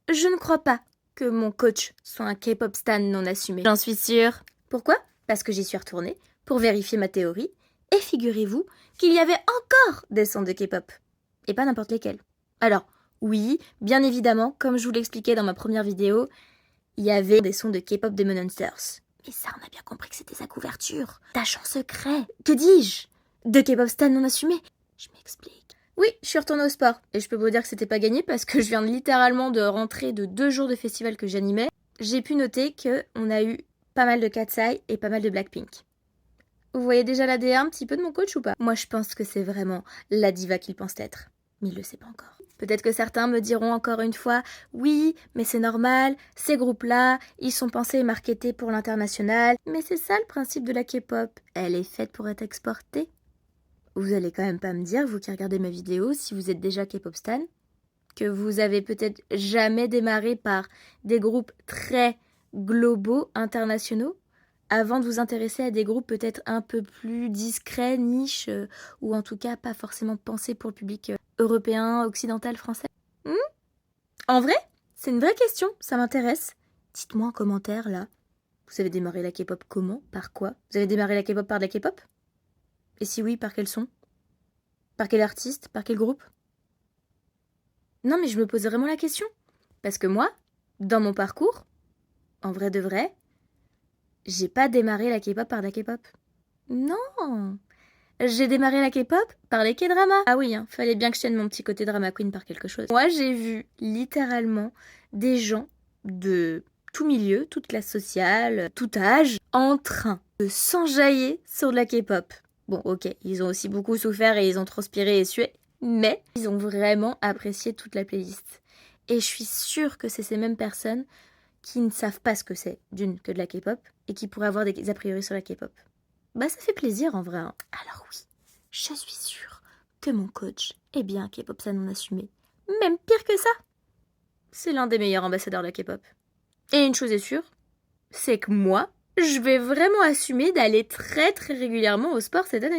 je ne crois pas que mon coach soit un K-pop stan non assumé. J'en suis sûre. Pourquoi? Parce que j'y suis retournée pour vérifier ma théorie. Et figurez-vous qu'il y avait encore des sons de K-pop. Et pas n'importe lesquels. Alors, oui, bien évidemment, comme je vous l'expliquais dans ma première vidéo, il y avait des sons de K-pop de Monsters. Mais ça, on a bien compris que c'était sa couverture. D'agent secret. Que dis-je? De K-pop stan non assumé. Je m'explique. Oui, je suis retournée au sport. Et je peux vous dire que c'était pas gagné parce que je viens littéralement de rentrer de 2 jours de festival que j'animais. J'ai pu noter qu'on a eu pas mal de Katseye et pas mal de Blackpink. Vous voyez déjà l'ADN un petit peu de mon coach ou pas? Moi, je pense que c'est vraiment la diva qu'il pense être. Mais il le sait pas encore. Peut-être que certains me diront encore une fois, oui, mais c'est normal, ces groupes-là, ils sont pensés et marketés pour l'international. Mais c'est ça le principe de la K-pop. Elle est faite pour être exportée. Vous allez quand même pas me dire, vous qui regardez mes vidéos, si vous êtes déjà K-pop stan, que vous avez peut-être jamais démarré par des groupes très globaux, internationaux, avant de vous intéresser à des groupes peut-être un peu plus discrets, niches, ou en tout cas pas forcément pensés pour le public européen, occidental, français. En vrai, c'est une vraie question, ça m'intéresse. Dites-moi en commentaire là, vous avez démarré la K-pop comment? Par quoi? Vous avez démarré la K-pop par de la K-pop? Et si oui, par quel son? Par quel artiste? Par quel groupe? Non mais je me pose vraiment la question. Parce que moi, dans mon parcours, en vrai de vrai, j'ai pas démarré la K-pop par la K-pop. Non, j'ai démarré la K-pop par les K-dramas. Ah oui, hein, fallait bien que je tienne mon petit côté drama queen par quelque chose. Moi, j'ai vu littéralement des gens de tout milieu, toute classe sociale, tout âge, en train de s'enjailler sur de la K-pop. Bon, ok, ils ont aussi beaucoup souffert et ils ont transpiré et sué, mais ils ont vraiment apprécié toute la playlist. Et je suis sûre que c'est ces mêmes personnes qui ne savent pas ce que c'est, d'une, que de la K-pop, et qui pourraient avoir des a priori sur la K-pop. Bah ça fait plaisir en vrai. Hein. Alors oui, je suis sûre que mon coach est bien K-pop ça non assumé. Même pire que ça. C'est l'un des meilleurs ambassadeurs de la K-pop. Et une chose est sûre, c'est que moi, je vais vraiment assumer d'aller très très régulièrement au sport cette année.